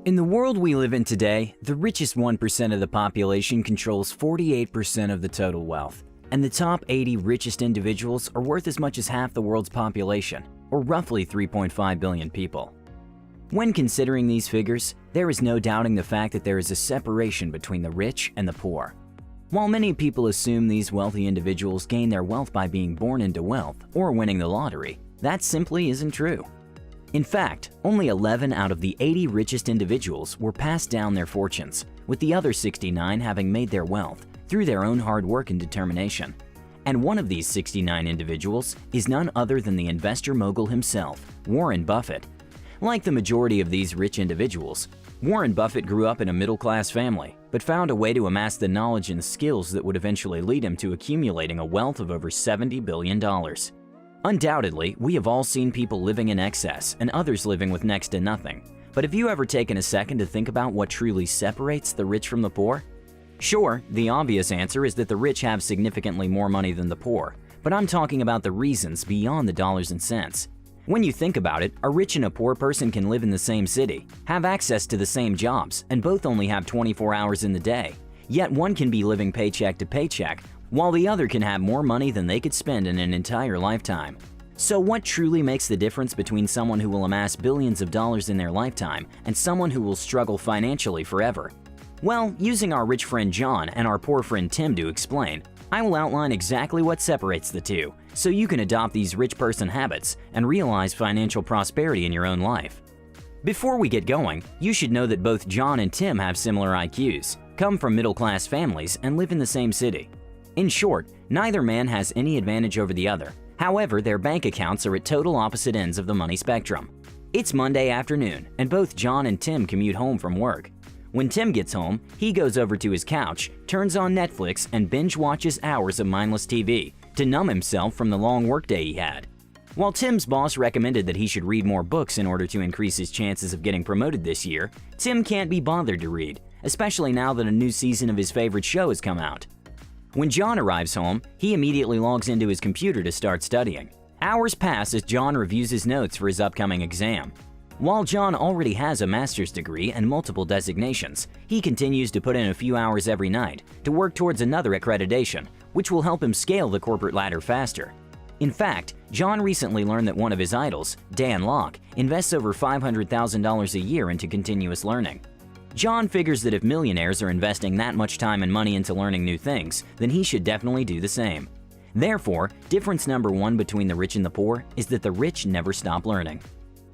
In the world we live in today, the richest 1% of the population controls 48% of the total wealth, and the top 80 richest individuals are worth as much as half the world's population, or roughly 3.5 billion people. When considering these figures, there is no doubting the fact that there is a separation between the rich and the poor. While many people assume these wealthy individuals gain their wealth by being born into wealth or winning the lottery, that simply isn't true. In fact, only 11 out of the 80 richest individuals were passed down their fortunes, with the other 69 having made their wealth through their own hard work and determination. And one of these 69 individuals is none other than the investor mogul himself, Warren Buffett. Like the majority of these rich individuals, Warren Buffett grew up in a middle-class family, but found a way to amass the knowledge and skills that would eventually lead him to accumulating a wealth of over $70 billion. Undoubtedly, we have all seen people living in excess and others living with next to nothing. But have you ever taken a second to think about what truly separates the rich from the poor? Sure, the obvious answer is that the rich have significantly more money than the poor, but I'm talking about the reasons beyond the dollars and cents. When you think about it, a rich and a poor person can live in the same city, have access to the same jobs, and both only have 24 hours in the day. Yet one can be living paycheck to paycheck, while the other can have more money than they could spend in an entire lifetime. So what truly makes the difference between someone who will amass billions of dollars in their lifetime and someone who will struggle financially forever? Well, using our rich friend John and our poor friend Tim to explain, I will outline exactly what separates the two, so you can adopt these rich person habits and realize financial prosperity in your own life. Before we get going, you should know that both John and Tim have similar IQs, come from middle-class families, and live in the same city. In short, neither man has any advantage over the other. However, their bank accounts are at total opposite ends of the money spectrum. It's Monday afternoon, and both John and Tim commute home from work. When Tim gets home, he goes over to his couch, turns on Netflix, and binge watches hours of mindless TV to numb himself from the long workday he had. While Tim's boss recommended that he should read more books in order to increase his chances of getting promoted this year, Tim can't be bothered to read, especially now that a new season of his favorite show has come out. When John arrives home, he immediately logs into his computer to start studying. Hours pass as John reviews his notes for his upcoming exam. While John already has a master's degree and multiple designations, he continues to put in a few hours every night to work towards another accreditation, which will help him scale the corporate ladder faster. In fact, John recently learned that one of his idols, Dan Lok, invests over $500,000 a year into continuous learning. John figures that if millionaires are investing that much time and money into learning new things, then he should definitely do the same. Therefore, difference number one between the rich and the poor is that the rich never stop learning.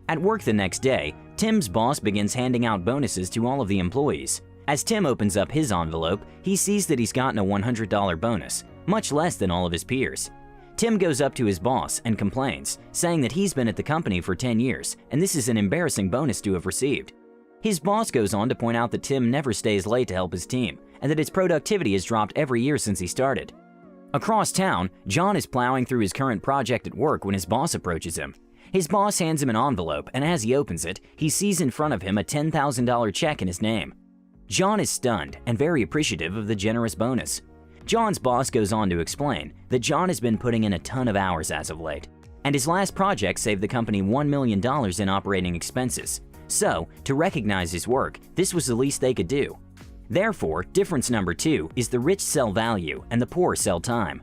At work the next day, Tim's boss begins handing out bonuses to all of the employees. As Tim opens up his envelope, he sees that he's gotten a $100 bonus, much less than all of his peers. Tim goes up to his boss and complains, saying that he's been at the company for 10 years and this is an embarrassing bonus to have received. His boss goes on to point out that Tim never stays late to help his team and that his productivity has dropped every year since he started. Across town, John is plowing through his current project at work when his boss approaches him. His boss hands him an envelope, and as he opens it, he sees in front of him a $10,000 check in his name. John is stunned and very appreciative of the generous bonus. John's boss goes on to explain that John has been putting in a ton of hours as of late, and his last project saved the company $1 million in operating expenses. So, to recognize his work, this was the least they could do. Therefore, difference number two is the rich sell value and the poor sell time.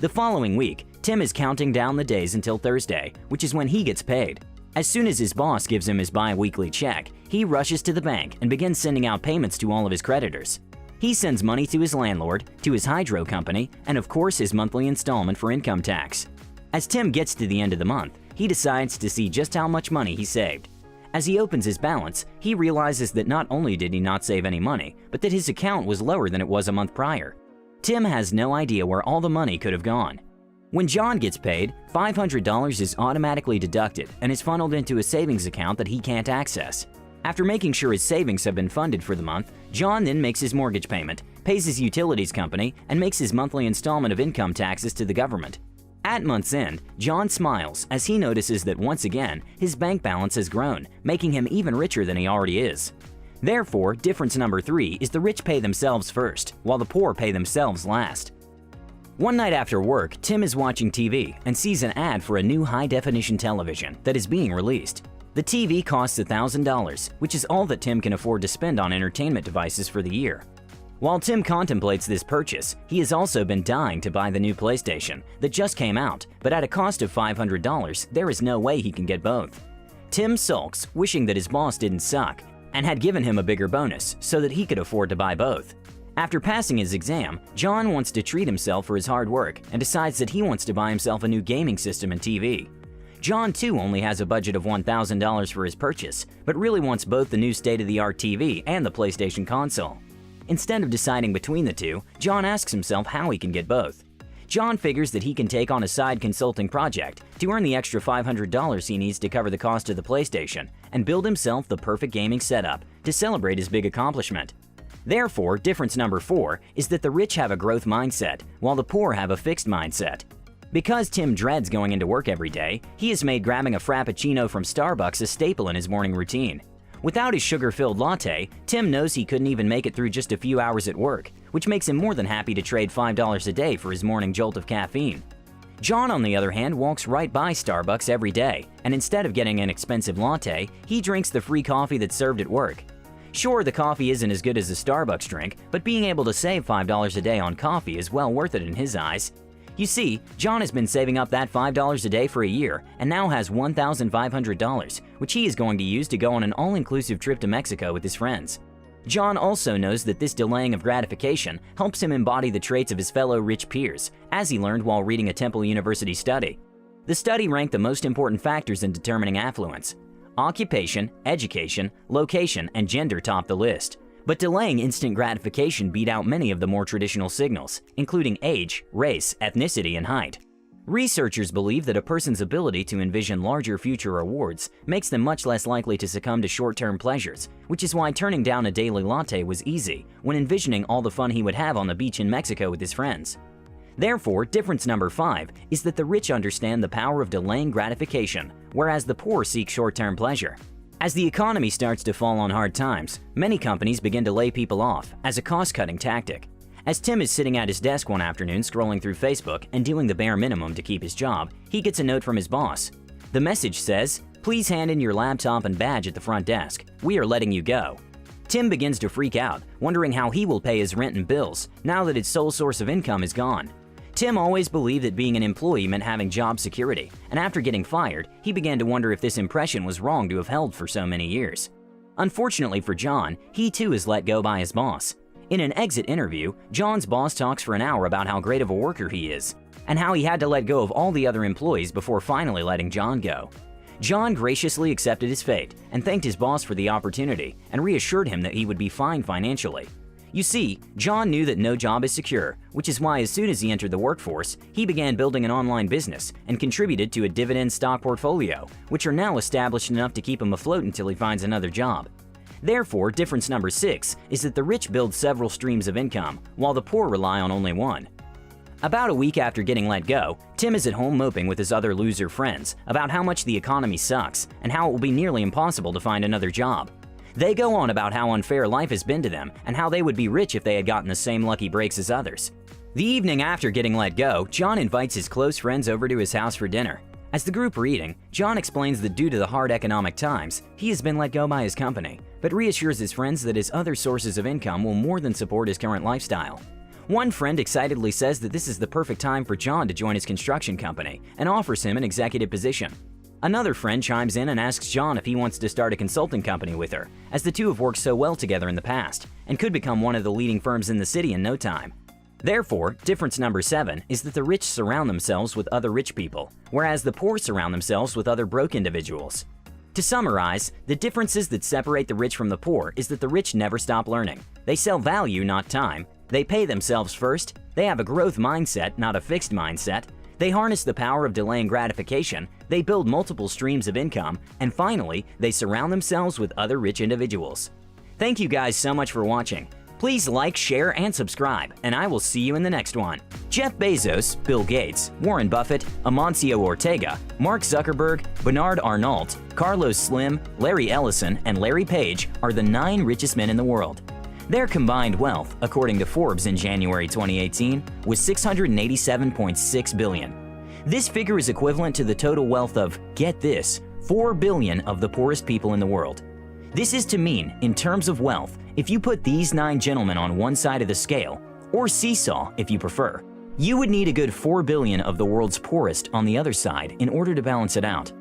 The following week, Tim is counting down the days until Thursday, which is when he gets paid. As soon as his boss gives him his bi-weekly check, he rushes to the bank and begins sending out payments to all of his creditors. He sends money to his landlord, to his hydro company, and of course his monthly installment for income tax. As Tim gets to the end of the month, he decides to see just how much money he saved. As he opens his balance, he realizes that not only did he not save any money, but that his account was lower than it was a month prior. Tim has no idea where all the money could have gone. When John gets paid, $500 is automatically deducted and is funneled into a savings account that he can't access. After making sure his savings have been funded for the month, John then makes his mortgage payment, pays his utilities company, and makes his monthly installment of income taxes to the government. At month's end, John smiles as he notices that once again, his bank balance has grown, making him even richer than he already is. Therefore, difference number three is the rich pay themselves first, while the poor pay themselves last. One night after work, Tim is watching TV and sees an ad for a new high-definition television that is being released. The TV costs $1,000, which is all that Tim can afford to spend on entertainment devices for the year. While Tim contemplates this purchase, he has also been dying to buy the new PlayStation that just came out, but at a cost of $500, there is no way he can get both. Tim sulks, wishing that his boss didn't suck and had given him a bigger bonus so that he could afford to buy both. After passing his exam, John wants to treat himself for his hard work and decides that he wants to buy himself a new gaming system and TV. John too only has a budget of $1,000 for his purchase, but really wants both the new state-of-the-art TV and the PlayStation console. Instead of deciding between the two, John asks himself how he can get both. John figures that he can take on a side consulting project to earn the extra $500 he needs to cover the cost of the PlayStation and build himself the perfect gaming setup to celebrate his big accomplishment. Therefore, difference number 4 is that the rich have a growth mindset, while the poor have a fixed mindset. Because Tim dreads going into work every day, he has made grabbing a Frappuccino from Starbucks a staple in his morning routine. Without his sugar-filled latte, Tim knows he couldn't even make it through just a few hours at work, which makes him more than happy to trade $5 a day for his morning jolt of caffeine. John, on the other hand, walks right by Starbucks every day, and instead of getting an expensive latte, he drinks the free coffee that's served at work. Sure, the coffee isn't as good as a Starbucks drink, but being able to save $5 a day on coffee is well worth it in his eyes. You see, John has been saving up that $5 a day for a year and now has $1,500, which he is going to use to go on an all-inclusive trip to Mexico with his friends. John also knows that this delaying of gratification helps him embody the traits of his fellow rich peers, as he learned while reading a Temple University study. The study ranked the most important factors in determining affluence. Occupation, education, location, and gender topped the list. But delaying instant gratification beat out many of the more traditional signals, including age, race, ethnicity, and height. Researchers believe that a person's ability to envision larger future rewards makes them much less likely to succumb to short-term pleasures, which is why turning down a daily latte was easy when envisioning all the fun he would have on the beach in Mexico with his friends. Therefore, difference number 5 is that the rich understand the power of delaying gratification, whereas the poor seek short-term pleasure. As the economy starts to fall on hard times, many companies begin to lay people off as a cost-cutting tactic. As Tim is sitting at his desk one afternoon scrolling through Facebook and doing the bare minimum to keep his job, he gets a note from his boss. The message says, "Please hand in your laptop and badge at the front desk. We are letting you go." Tim begins to freak out, wondering how he will pay his rent and bills now that his sole source of income is gone. Tim always believed that being an employee meant having job security, and after getting fired, he began to wonder if this impression was wrong to have held for so many years. Unfortunately for John, he too is let go by his boss. In an exit interview, John's boss talks for an hour about how great of a worker he is, and how he had to let go of all the other employees before finally letting John go. John graciously accepted his fate and thanked his boss for the opportunity and reassured him that he would be fine financially. You see, John knew that no job is secure, which is why as soon as he entered the workforce, he began building an online business and contributed to a dividend stock portfolio, which are now established enough to keep him afloat until he finds another job. Therefore, difference number 6 is that the rich build several streams of income, while the poor rely on only one. About a week after getting let go, Tim is at home moping with his other loser friends about how much the economy sucks and how it will be nearly impossible to find another job. They go on about how unfair life has been to them and how they would be rich if they had gotten the same lucky breaks as others. The evening after getting let go, John invites his close friends over to his house for dinner. As the group are eating, John explains that due to the hard economic times, he has been let go by his company, but reassures his friends that his other sources of income will more than support his current lifestyle. One friend excitedly says that this is the perfect time for John to join his construction company and offers him an executive position. Another friend chimes in and asks John if he wants to start a consulting company with her, as the two have worked so well together in the past and could become one of the leading firms in the city in no time. Therefore, difference number 7 is that the rich surround themselves with other rich people, whereas the poor surround themselves with other broke individuals. To summarize, the differences that separate the rich from the poor is that the rich never stop learning. They sell value, not time. They pay themselves first. They have a growth mindset, not a fixed mindset. They harness the power of delaying gratification, they build multiple streams of income, and finally, they surround themselves with other rich individuals. Thank you guys so much for watching. Please like, share, and subscribe, and I will see you in the next one. Jeff Bezos, Bill Gates, Warren Buffett, Amancio Ortega, Mark Zuckerberg, Bernard Arnault, Carlos Slim, Larry Ellison, and Larry Page are the 9 richest men in the world. Their combined wealth, according to Forbes in January 2018, was $687.6 billion. This figure is equivalent to the total wealth of, get this, 4 billion of the poorest people in the world. This is to mean, in terms of wealth, if you put these 9 gentlemen on one side of the scale, or seesaw if you prefer, you would need a good 4 billion of the world's poorest on the other side in order to balance it out.